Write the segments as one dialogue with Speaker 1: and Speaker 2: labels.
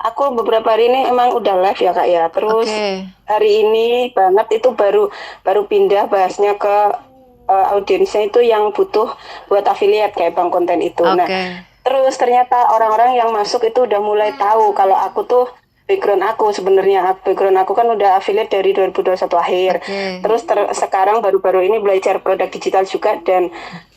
Speaker 1: aku beberapa hari ini emang udah live ya Kak ya. Terus
Speaker 2: Oke.
Speaker 1: hari ini banget itu baru baru pindah bahasnya ke audiensnya itu yang butuh buat affiliate kayak Bang Konten itu. Nah,
Speaker 2: Oke.
Speaker 1: terus ternyata orang-orang yang masuk itu udah mulai tahu kalau aku tuh background aku sebenarnya background aku kan udah affiliate dari 2021 akhir.
Speaker 2: Oke.
Speaker 1: Terus sekarang baru-baru ini belajar produk digital juga dan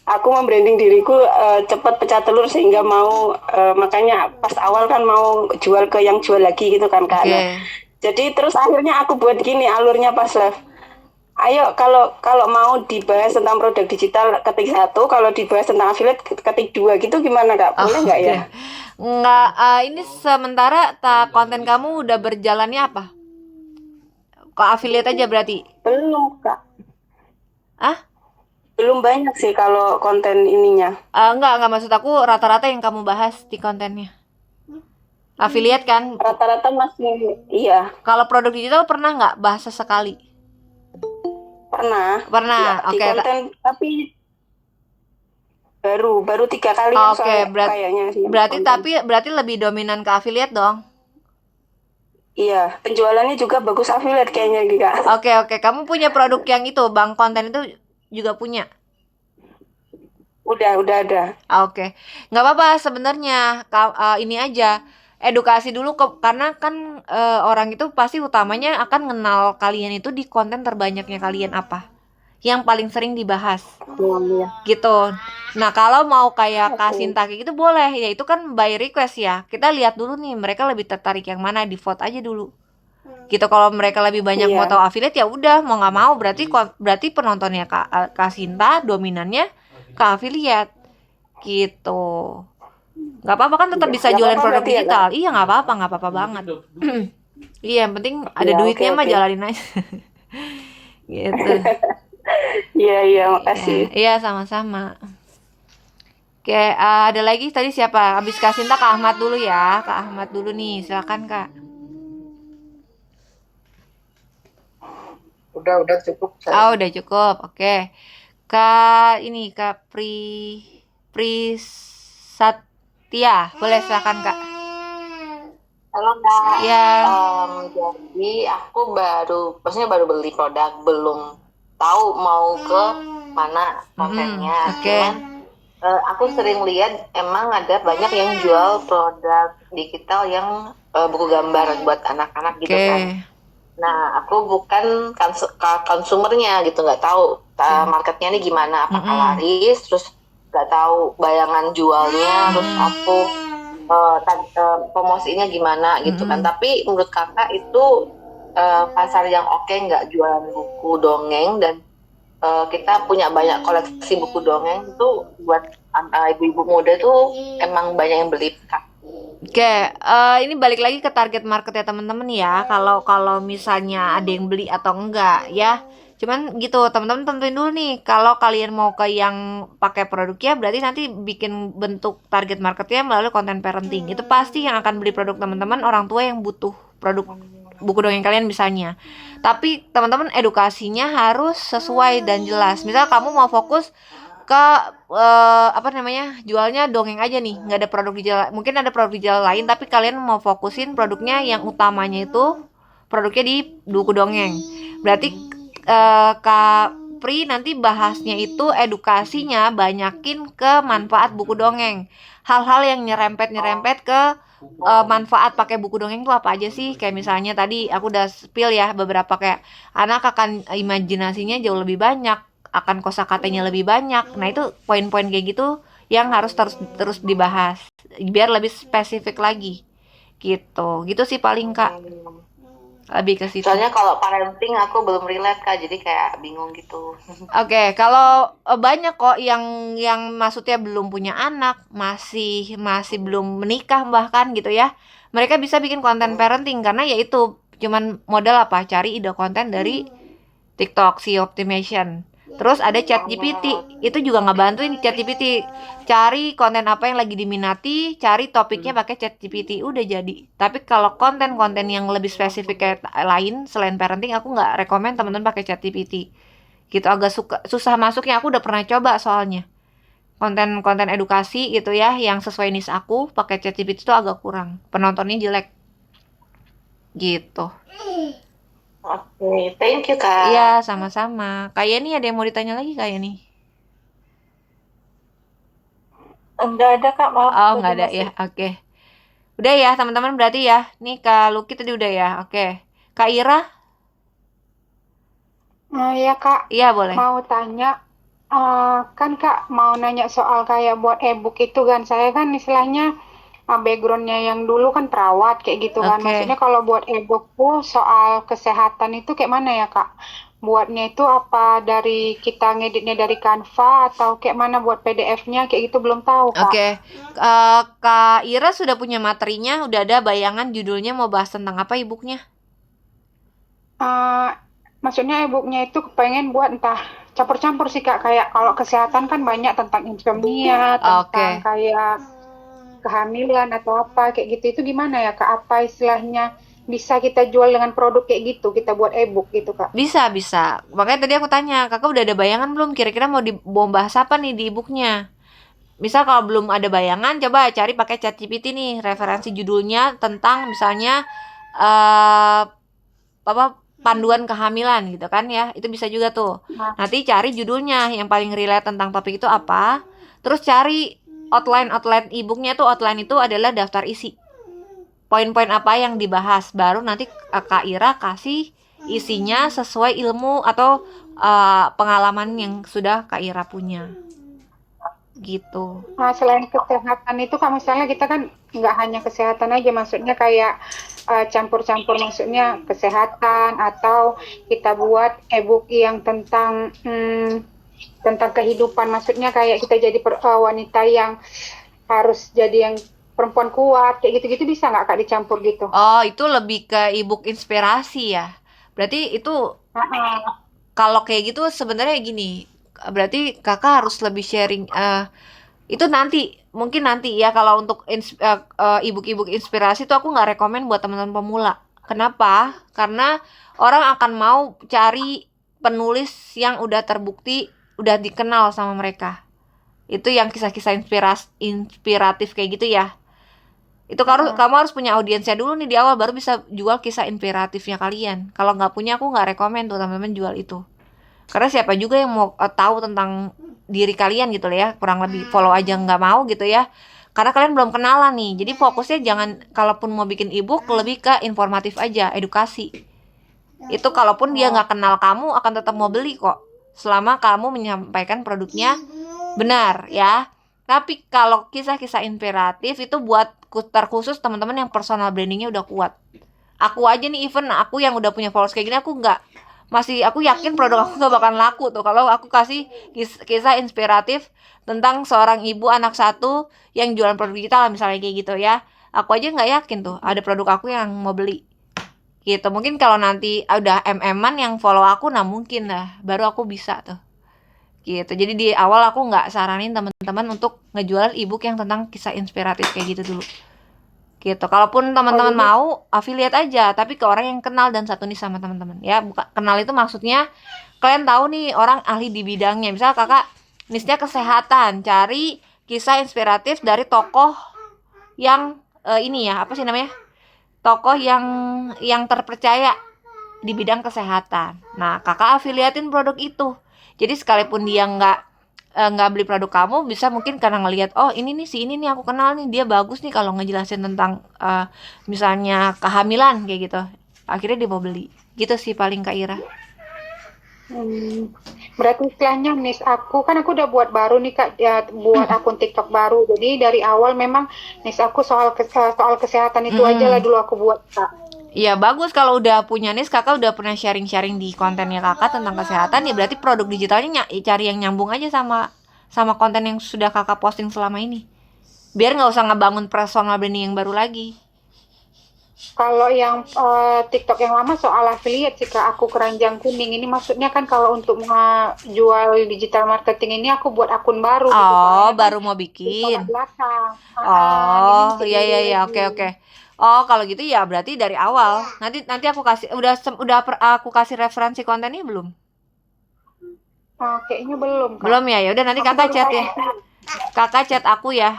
Speaker 1: aku membranding diriku cepat pecah telur sehingga mau makanya pas awal kan mau jual ke yang jual lagi gitu kan Kak. Nah,
Speaker 2: Oke.
Speaker 1: jadi terus akhirnya aku buat gini alurnya pas live. Ayo kalau kalau mau dibahas tentang produk digital ketik satu, kalau dibahas tentang affiliate ketik dua gitu gimana Kak? Boleh nggak ya?
Speaker 2: Oke. Nggak, ini sementara konten kamu udah berjalannya apa? Kok affiliate aja berarti?
Speaker 1: Belum Kak.
Speaker 2: Ah?
Speaker 1: Belum banyak sih kalau konten ininya.
Speaker 2: Enggak maksud aku rata-rata yang kamu bahas di kontennya. Affiliate kan?
Speaker 1: Rata-rata masih iya,
Speaker 2: Kalau produk digital pernah nggak bahas sesekali?
Speaker 1: pernah. Ya,
Speaker 2: Pernah.
Speaker 1: di
Speaker 2: Oke.
Speaker 1: konten tapi baru baru 3 kalian
Speaker 2: Oke,
Speaker 1: soalnya kayaknya sih
Speaker 2: berarti
Speaker 1: konten.
Speaker 2: berarti lebih dominan ke affiliate dong.
Speaker 1: Iya, penjualannya juga bagus affiliate kayaknya Kak.
Speaker 2: Oke, kamu punya produk yang itu, Bang konten itu juga punya.
Speaker 1: Udah ada.
Speaker 2: Oke, nggak apa-apa sebenarnya. Ini aja edukasi dulu karena kan orang itu pasti utamanya akan kenal kalian itu di konten terbanyaknya kalian apa, yang paling sering dibahas,
Speaker 1: Iya.
Speaker 2: gitu. Nah kalau mau kayak
Speaker 1: Oke.
Speaker 2: Kasinta kayak gitu boleh, ya itu kan by request ya. Kita lihat dulu nih mereka lebih tertarik yang mana, di vote aja dulu. Gitu kalau mereka lebih banyak mau
Speaker 1: Iya.
Speaker 2: tahu affiliate ya udah mau nggak mau berarti penontonnya Kasinta dominannya ke affiliate gitu. Nggak apa-apa kan tetap
Speaker 1: Iya.
Speaker 2: bisa
Speaker 1: Gak
Speaker 2: jualan
Speaker 1: apa-apa
Speaker 2: produk
Speaker 1: berarti ya Kak.
Speaker 2: digital. Iya nggak apa-apa banget. Iya yang penting ada
Speaker 1: Iya, oke
Speaker 2: duitnya mah
Speaker 1: oke.
Speaker 2: jalanin aja. Gitu.
Speaker 1: Iya iya
Speaker 2: Iya,
Speaker 1: makasih.
Speaker 2: iya sama-sama. Oke, ada lagi tadi siapa? Habis Kasinta Kak Ahmad dulu ya. Kak Ahmad dulu nih, silakan Kak.
Speaker 1: Udah cukup
Speaker 2: Oh,
Speaker 1: saya.
Speaker 2: udah cukup. Oke. Kak ini Kak Prisattia. Boleh silakan Kak.
Speaker 1: Halo Kak,
Speaker 2: Ya.
Speaker 1: jadi aku maksudnya baru beli produk, belum tahu mau ke mana kontennya.
Speaker 2: Oke.
Speaker 1: Cuman aku sering lihat emang ada banyak yang jual produk digital yang buku gambar buat anak-anak gitu
Speaker 2: Oke.
Speaker 1: kan. Nah, aku bukan konsumernya gitu, nggak tahu
Speaker 2: Oke.
Speaker 1: marketnya ini gimana, apakah
Speaker 2: Mm-mm.
Speaker 1: laris, terus nggak tahu bayangan jualnya, terus aku promosinya gimana gitu kan.
Speaker 2: Mm-mm.
Speaker 1: Tapi menurut kakak itu pasar yang oke nggak jualan buku dongeng dan kita punya banyak koleksi buku dongeng itu buat ibu-ibu muda tuh emang banyak yang beli kak.
Speaker 2: Oke, ini balik lagi ke target market ya teman-teman ya. Kalau kalau misalnya ada yang beli atau enggak ya. Cuman gitu, teman-teman tentuin dulu nih. Kalau kalian mau ke yang pakai produknya, berarti nanti bikin bentuk target marketnya melalui konten parenting. Itu pasti yang akan beli produk teman-teman orang tua yang butuh produk buku dongeng kalian misalnya. Tapi teman-teman edukasinya harus sesuai dan jelas. Misal kamu mau fokus ke apa namanya jualnya dongeng aja nih, nggak ada produk digital, mungkin ada produk digital lain tapi kalian mau fokusin produknya yang utamanya itu produknya di buku dongeng, berarti Kak Pri nanti bahasnya itu edukasinya banyakin ke manfaat buku dongeng, hal-hal yang nyerempet ke manfaat pakai buku dongeng itu apa aja sih, kayak misalnya tadi aku udah spill ya beberapa, kayak anak akan imajinasinya jauh lebih banyak, akan kosakatanya lebih banyak. Nah, itu poin-poin kayak gitu yang harus terus terus dibahas biar lebih spesifik lagi. Gitu. Gitu sih paling Kak.
Speaker 1: Hmm.
Speaker 2: Lebih ke situ.
Speaker 1: Soalnya kalau parenting aku belum relate kak, jadi kayak bingung gitu.
Speaker 2: Oke, kalau banyak kok yang maksudnya belum punya anak, masih masih belum menikah bahkan gitu ya. Mereka bisa bikin konten
Speaker 1: Hmm.
Speaker 2: parenting karena yaitu cuman modal apa? Cari ide konten dari TikTok, si Optimation. Terus ada ChatGPT,
Speaker 1: Oh,
Speaker 2: itu juga ngebantuin ChatGPT. Cari konten apa yang lagi diminati, cari topiknya pakai ChatGPT, udah jadi. Tapi kalau konten-konten yang lebih spesifik kayak lain selain parenting, aku nggak rekomend teman-teman pakai ChatGPT. Gitu agak susah masuknya. Aku udah pernah coba soalnya. Konten-konten edukasi gitu ya, yang sesuai niche aku pakai ChatGPT itu agak kurang. Penontonnya jelek gitu.
Speaker 1: Oke, thank you Kak.
Speaker 2: Iya, sama-sama. Kayak nih ada yang mau ditanya lagi kayak nih?
Speaker 1: Enggak ada Kak, maaf
Speaker 2: Oh,
Speaker 1: tadi
Speaker 2: nggak ada
Speaker 1: masih.
Speaker 2: ya. Oke. Udah ya, teman-teman berarti ya. Nih Kak Luki tadi udah ya. Oke. Kak Ira?
Speaker 3: Ya Kak,
Speaker 2: Iya, boleh.
Speaker 3: mau tanya, kan Kak mau nanya soal kayak buat e-book itu kan, saya kan istilahnya backgroundnya yang dulu kan perawat kayak gitu kan.
Speaker 2: Oke.
Speaker 3: Maksudnya kalau buat e-book tuh soal kesehatan itu kayak mana ya Kak? Buatnya itu apa dari kita ngeditnya dari Canva atau kayak mana buat PDF-nya kayak gitu belum tahu Kak.
Speaker 2: Oke. Kak Ira sudah punya materinya, udah ada bayangan judulnya mau bahas tentang apa e-booknya?
Speaker 3: Eh, Maksudnya e-booknya itu kepengen buat entah campur-campur sih Kak, kayak kalau kesehatan kan banyak tentang insomnia, tentang
Speaker 2: Oke.
Speaker 3: kayak kehamilan atau apa kayak gitu itu gimana ya Kak? Apa istilahnya bisa kita jual dengan produk kayak gitu, kita buat e-book gitu Kak?
Speaker 2: Bisa, bisa. Makanya tadi aku tanya, kakak udah ada bayangan belum? Kira-kira mau bahas apa nih di e-booknya? Misal kalau belum ada bayangan, coba cari pakai ChatGPT nih, referensi judulnya tentang misalnya eh apa panduan kehamilan gitu kan ya. Itu bisa juga tuh.
Speaker 3: Nah,
Speaker 2: Nanti cari judulnya yang paling relate tentang topik itu apa. Terus cari outline e-booknya tuh outline itu adalah daftar isi. Poin-poin apa yang dibahas. Baru nanti Kak Ira kasih isinya sesuai ilmu atau pengalaman yang sudah Kak Ira punya. Gitu.
Speaker 3: selain kesehatan itu Kak, misalnya kita kan nggak hanya kesehatan aja, maksudnya kayak campur-campur, maksudnya kesehatan atau kita buat e-book yang tentang kehidupan, maksudnya kayak kita jadi wanita yang harus jadi yang perempuan kuat kayak gitu-gitu bisa nggak Kak dicampur gitu?
Speaker 2: Oh, itu lebih ke e-book inspirasi ya. Berarti itu
Speaker 3: Ah,
Speaker 2: kalau kayak gitu sebenarnya gini. Berarti kakak harus lebih sharing. Itu nanti mungkin nanti ya kalau untuk e-book inspirasi itu aku nggak rekomen buat teman-teman pemula. Kenapa? Karena orang akan mau cari penulis yang udah terbukti, udah dikenal sama mereka. Itu yang kisah-kisah inspiratif kayak gitu ya. Itu kamu harus punya audiensnya dulu nih di awal baru bisa jual kisah inspiratifnya kalian. Kalau nggak punya aku nggak rekomen tuh teman-teman jual itu. Karena siapa juga yang mau tahu tentang diri kalian gitu loh ya, kurang lebih follow aja nggak mau gitu ya. Karena kalian belum kenalan nih. Jadi fokusnya jangan kalaupun mau bikin ebook lebih ke informatif aja, edukasi. Itu kalaupun dia nggak kenal kamu akan tetap mau beli kok. Selama kamu menyampaikan produknya benar ya. Tapi kalau kisah-kisah inspiratif itu buat terkhusus teman-teman yang personal brandingnya udah kuat. Aku aja nih even aku yang udah punya followers kayak gini aku nggak masih aku yakin produk aku nggak bakalan laku tuh kalau aku kasih kisah inspiratif tentang seorang ibu anak satu yang jualan produk digital misalnya kayak gitu ya. Aku aja nggak yakin tuh ada produk aku yang mau beli gitu. Mungkin kalau nanti udah MM-an yang follow aku nah mungkin lah baru aku bisa tuh gitu. Jadi di awal aku nggak saranin teman-teman untuk ngejual ebook yang tentang kisah inspiratif kayak gitu dulu gitu. Kalaupun
Speaker 3: oh
Speaker 2: teman-teman
Speaker 3: jadi
Speaker 2: mau affiliate aja tapi ke orang yang kenal dan satu nih sama teman-teman ya. Bukan kenal itu maksudnya kalian tahu nih orang ahli di bidangnya. Misal kakak niche-nya kesehatan, cari kisah inspiratif dari tokoh yang ini ya apa sih namanya, tokoh yang terpercaya di bidang kesehatan. Nah, kakak afiliatin produk itu. Jadi sekalipun dia nggak beli produk kamu, bisa mungkin karena ngelihat oh ini nih si ini nih aku kenal nih dia bagus nih kalau ngejelasin tentang misalnya kehamilan kayak gitu. Akhirnya dia mau beli. Gitu sih paling Kak Ira.
Speaker 3: hmm, berarti istilahnya niche aku kan aku udah buat baru nih Kak, ya, buat akun TikTok baru. Jadi dari awal memang niche aku soal kesehatan itu aja lah
Speaker 2: Mm-mm.
Speaker 3: dulu aku buat Kak.
Speaker 2: Iya bagus kalau udah punya nis kakak udah pernah sharing-sharing di kontennya kakak tentang kesehatan ya berarti produk digitalnya cari yang nyambung aja sama sama konten yang sudah kakak posting selama ini biar nggak usah ngebangun personal branding yang baru lagi.
Speaker 3: Kalau yang TikTok yang lama soal affiliate sih Kak, aku keranjang kuning ini maksudnya kan kalau untuk jual digital marketing ini aku buat akun baru gitu
Speaker 2: Oh
Speaker 3: soalnya kan
Speaker 2: baru mau
Speaker 3: di latar
Speaker 2: bikin.
Speaker 3: belakang. Ini
Speaker 2: Oh
Speaker 3: bikin
Speaker 2: iya
Speaker 3: dulu
Speaker 2: iya iya
Speaker 3: lagi.
Speaker 2: oke oke. Oh kalau gitu ya berarti dari awal nanti nanti aku kasih aku kasih referensi kontennya belum
Speaker 3: Kayaknya belum Kak.
Speaker 2: belum ya ya udah nanti
Speaker 3: Aku
Speaker 2: kakak
Speaker 3: baru
Speaker 2: chat ya,
Speaker 3: kasih.
Speaker 2: kakak chat aku ya.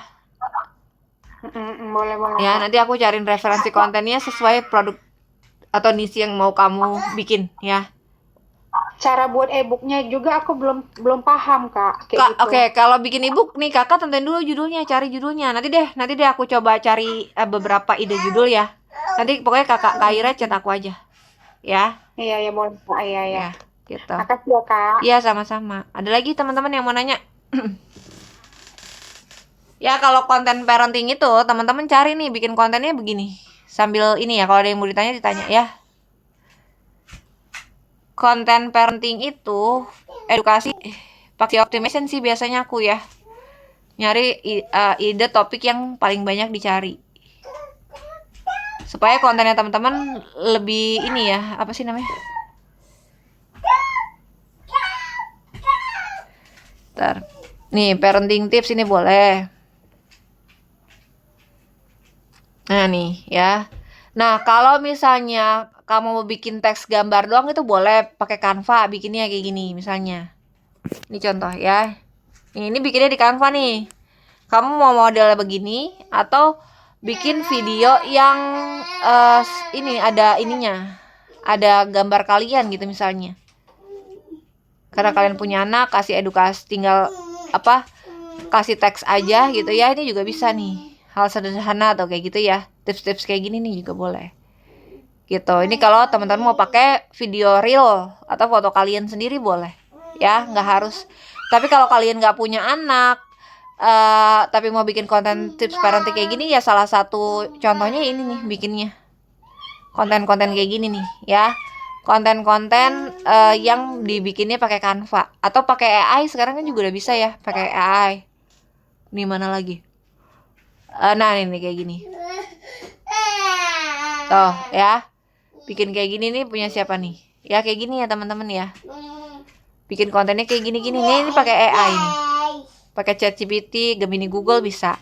Speaker 3: Boleh boleh
Speaker 2: Ya
Speaker 3: Kak.
Speaker 2: nanti aku cariin referensi kontennya sesuai produk atau niche yang mau kamu bikin ya.
Speaker 3: Cara buat e-booknya juga aku belum paham Kak, kayak gitu.
Speaker 2: Oke, kalau bikin ebook nih kakak tentuin dulu judulnya, cari judulnya. Nanti deh aku coba cari beberapa ide judul ya. Nanti pokoknya kakak Kaira chat aku aja, ya.
Speaker 3: Iya ya boleh Kak, iya ya.
Speaker 2: Ya, gitu.
Speaker 3: Makasih ya Kak.
Speaker 2: Iya sama-sama. Ada lagi teman-teman yang mau nanya? Ya kalau konten parenting itu teman-teman cari nih bikin kontennya begini. Sambil ini ya kalau ada yang mau ditanya ya. Konten parenting itu edukasi pakai optimization sih biasanya aku ya. Nyari ide topik yang paling banyak dicari. Supaya kontennya teman-teman lebih ini ya, apa sih namanya? Ntar. Nih, parenting tips ini boleh. Nah, nih ya. Nah, kalau misalnya kamu mau bikin teks gambar doang itu boleh pakai Canva bikinnya kayak gini misalnya. Ini contoh ya. Ini bikinnya di Canva nih. Kamu mau modelnya begini atau bikin video yang ini ada ininya. Ada gambar kalian gitu misalnya. Karena kalian punya anak, kasih edukasi tinggal apa? Kasih teks aja gitu ya. Ini juga bisa nih. Hal sederhana atau kayak gitu ya. Tips-tips kayak gini nih juga boleh. Gitu. Ini kalau teman-teman mau pakai video real atau foto kalian sendiri boleh. Ya, nggak harus. Tapi kalau kalian nggak punya anak, tapi mau bikin konten tips parenting kayak gini ya salah satu contohnya ini nih bikinnya. Konten-konten kayak gini nih ya. Konten-konten yang dibikinnya pakai Canva atau pakai AI sekarang kan juga udah bisa ya pakai AI. Nih mana lagi? Nah ini kayak gini. Tuh ya. Bikin kayak gini nih punya siapa nih? Ya kayak gini ya teman-teman ya. Bikin kontennya kayak gini-gini nih ini pakai AI nih. Pakai ChatGPT, Gemini Google bisa.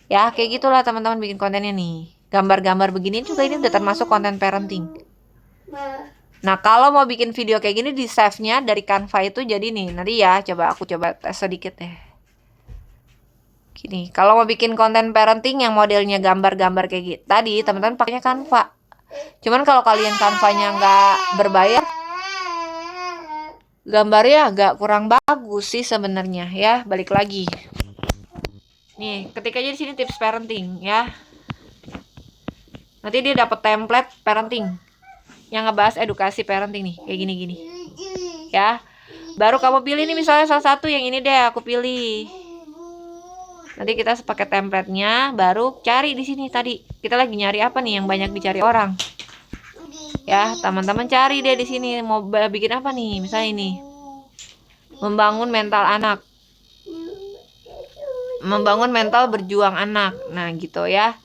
Speaker 2: Ya kayak gitulah teman-teman bikin kontennya nih. Gambar-gambar begini juga ini udah termasuk konten parenting. Nah kalau mau bikin video kayak gini di save-nya dari Canva itu jadi nih. Nanti ya aku coba tes sedikit deh. Gini, kalau mau bikin konten parenting yang modelnya gambar-gambar kayak gitu tadi teman-teman pakainya Canva. Cuman kalau kalian Canva-nya nggak berbayar, gambarnya agak kurang bagus sih sebenarnya ya. Balik lagi. Nih, ketik aja di sini tips parenting ya. Nanti dia dapat template parenting yang ngebahas edukasi parenting nih, kayak gini-gini. Ya. Baru kamu pilih nih misalnya salah satu yang ini deh aku pilih. Nanti kita pakai template-nya, baru cari di sini tadi. Kita lagi nyari apa nih yang banyak dicari orang. Ya, teman-teman cari deh di sini mau bikin apa nih? Misalnya ini. Membangun mental anak. Membangun mental berjuang anak. Nah, gitu ya.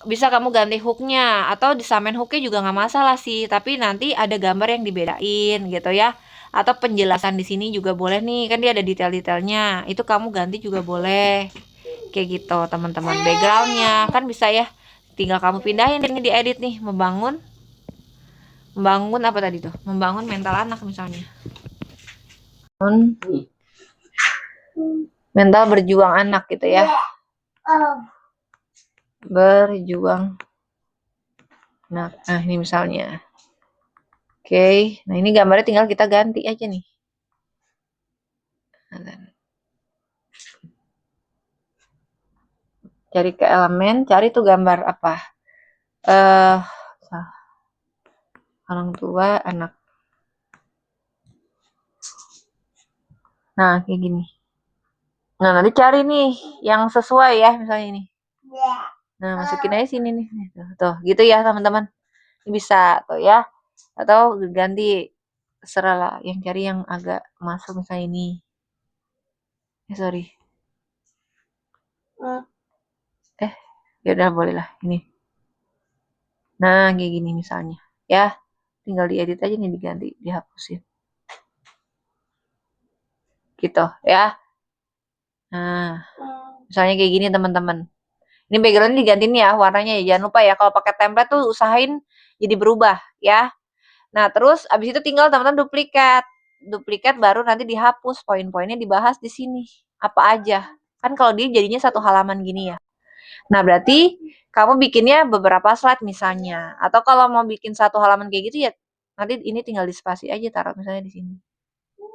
Speaker 2: Bisa kamu ganti hooknya atau disamain hooknya juga nggak masalah sih. Tapi nanti ada gambar yang dibedain gitu ya. Atau penjelasan di sini juga boleh nih, kan dia ada detail-detailnya. Itu kamu ganti juga boleh. Kayak gitu, teman-teman. Backgroundnya kan bisa ya. Tinggal kamu pindahin ini diedit nih, membangun apa tadi tuh? Membangun mental anak misalnya. Mental berjuang anak gitu ya. Berjuang. Nah ini misalnya. Oke, nah ini gambarnya tinggal kita ganti aja nih. Cari ke elemen, cari tuh gambar apa? Orang tua, anak. Nah, kayak gini. Nah, nanti cari nih yang sesuai ya, misalnya ini. Nah, masukin aja sini nih. Tuh, gitu ya teman-teman. Ini bisa tuh ya. Atau ganti terserah lah, yang cari yang agak masuk misalnya ini. Sorry. Ya udah boleh lah ini. Nah, kayak gini misalnya. Ya, tinggal diedit aja nih, diganti, dihapusin. Gitu ya. Nah, misalnya kayak gini teman-teman. Ini backgroundnya digantiin ya warnanya ya. Jangan lupa ya kalau pakai template tuh usahain jadi berubah ya. Nah terus abis itu tinggal teman-teman duplikat baru nanti dihapus, poin-poinnya dibahas di sini apa aja. Kan kalau dia jadinya satu halaman gini ya. Nah berarti kamu bikinnya beberapa slide misalnya, atau kalau mau bikin satu halaman kayak gitu ya nanti ini tinggal dispasi aja, taruh misalnya di sini.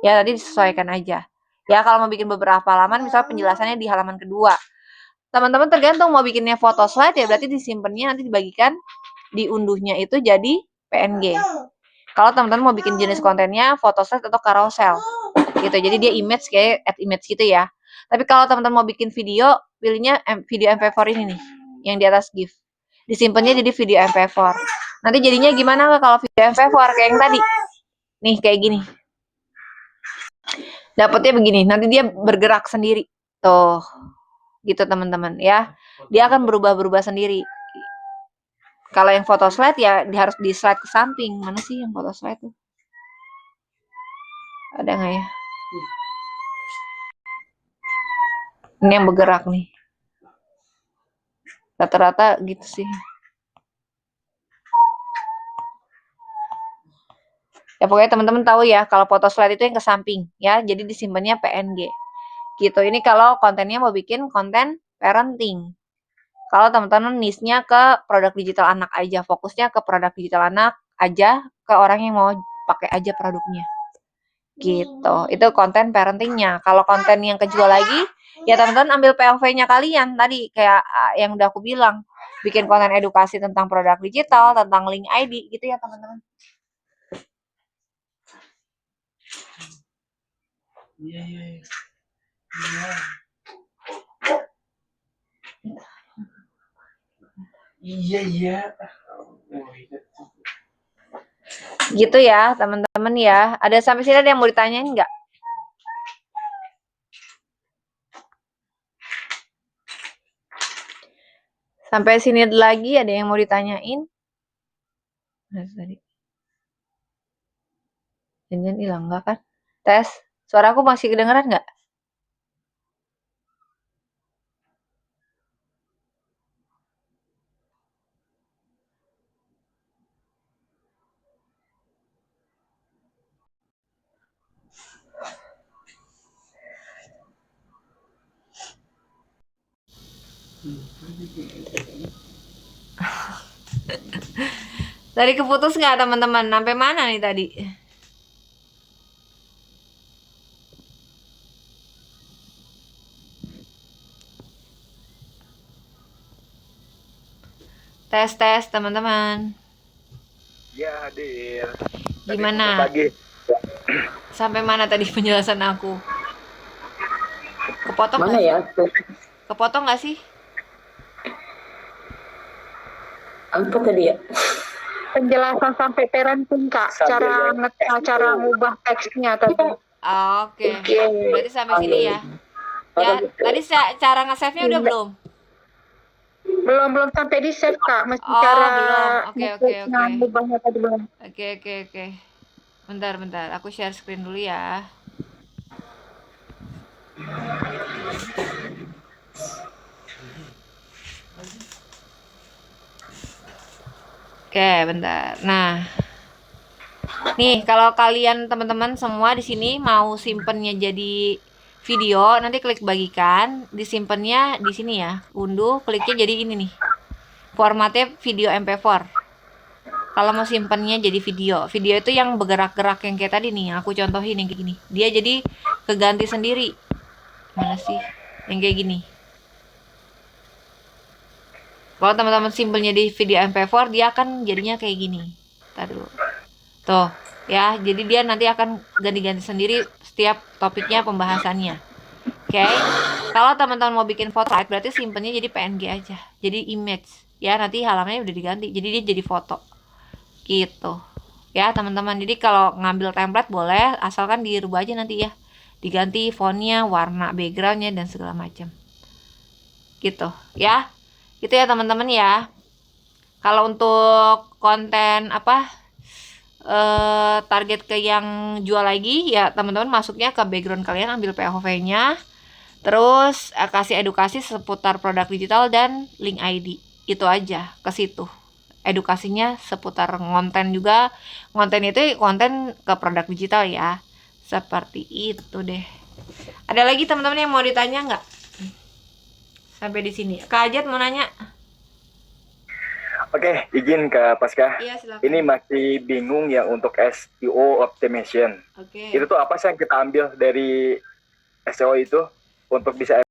Speaker 2: Ya nanti disesuaikan aja. Ya kalau mau bikin beberapa halaman, misalnya penjelasannya di halaman kedua. Teman-teman tergantung mau bikinnya foto slide ya berarti disimpannya nanti dibagikan, diunduhnya itu jadi PNG. Kalau teman-teman mau bikin jenis kontennya foto slide atau carousel gitu, jadi dia image kayak add image gitu ya. Tapi kalau teman-teman mau bikin video, pilihnya video MP4 ini nih, yang di atas GIF. Disimpannya jadi video MP4. Nanti jadinya gimana kalau video MP4 kayak yang tadi? Nih kayak gini. Dapatnya begini, nanti dia bergerak sendiri. Tuh. Gitu teman-teman ya. Dia akan berubah-berubah sendiri. Kalau yang foto slide ya harus di slide ke samping. Mana sih yang foto slide tuh? Ada nggak ya? Ini yang bergerak nih. Rata-rata gitu sih. Ya pokoknya teman-teman tahu ya kalau foto slide itu yang ke samping ya. Jadi disimpannya PNG. Gitu. Ini kalau kontennya mau bikin konten parenting. Kalau teman-teman niche-nya ke produk digital anak aja, fokusnya ke produk digital anak aja, ke orang yang mau pakai aja produknya. Gitu. Itu konten parentingnya. Kalau konten yang kejual lagi, ya teman-teman ambil POV-nya kalian tadi kayak yang udah aku bilang, bikin konten edukasi tentang produk digital, tentang link ID gitu ya teman-teman.
Speaker 4: Iya.
Speaker 2: Gitu ya teman-teman ya. Ada sampai sini ada yang mau ditanyain nggak? Sampai sini lagi ada yang mau ditanyain? Nah, tadi. Jangan hilang nggak kan? Tes. Suara aku masih kedengeran nggak? Tadi keputus nggak teman-teman? Sampai mana nih tadi? Tes teman-teman.
Speaker 4: Ya hadir.
Speaker 2: Gimana? Sampai mana tadi penjelasan aku? Kepotong
Speaker 5: Mana
Speaker 2: nggak?
Speaker 5: ya?
Speaker 2: Kepotong nggak sih?
Speaker 5: Apa tadi ya?
Speaker 3: Penjelasan sampai parenting Kak, cara ngubah teksnya tadi.
Speaker 2: Oke. Berarti sampai sini ya. Ya, tadi cara nge-save-nya udah belum?
Speaker 3: Belum sampai di save Kak, masih
Speaker 2: Oh,
Speaker 3: cara
Speaker 2: belum. Oke.
Speaker 3: ngubahnya tadi belum.
Speaker 2: Oke. Bentar. Aku share screen dulu ya. Oke, bentar. Nah, nih kalau kalian teman-teman semua di sini mau simpennya jadi video, nanti klik bagikan, disimpannya di sini ya. Unduh, kliknya jadi ini nih. Formatnya video MP4. Kalau mau simpennya jadi video itu yang bergerak-gerak yang kayak tadi nih, aku contohin yang kayak gini. Dia jadi keganti sendiri. Mana sih? Yang kayak gini. Kalau teman-teman simpelnya di video MP4, dia akan jadinya kayak gini. Tadi dulu. Tuh, ya. Jadi dia nanti akan ganti-ganti sendiri setiap topiknya pembahasannya. Oke. Kalau teman-teman mau bikin foto, berarti simpennya jadi PNG aja. Jadi image. Ya, nanti halamannya udah diganti. Jadi dia jadi foto. Gitu. Ya, teman-teman. Jadi kalau ngambil template boleh, asalkan dirubah aja nanti ya. Diganti fontnya, warna backgroundnya dan segala macam. Gitu, ya. Gitu ya teman-teman ya. Kalau untuk konten target ke yang jual lagi ya teman-teman masuknya ke background kalian, ambil POV-nya, terus kasih edukasi seputar produk digital dan link ID. Itu aja, ke situ. Edukasinya seputar konten juga. Konten itu konten ke produk digital ya. Seperti itu deh. Ada lagi teman-teman yang mau ditanya nggak? Sampai di sini. Kak Ajat mau nanya?
Speaker 4: Oke, izin ke Pasca.
Speaker 2: Iya, silakan.
Speaker 4: Ini masih bingung ya untuk SEO optimization.
Speaker 2: Oke.
Speaker 4: Itu tuh apa sih yang kita ambil dari SEO itu untuk bisa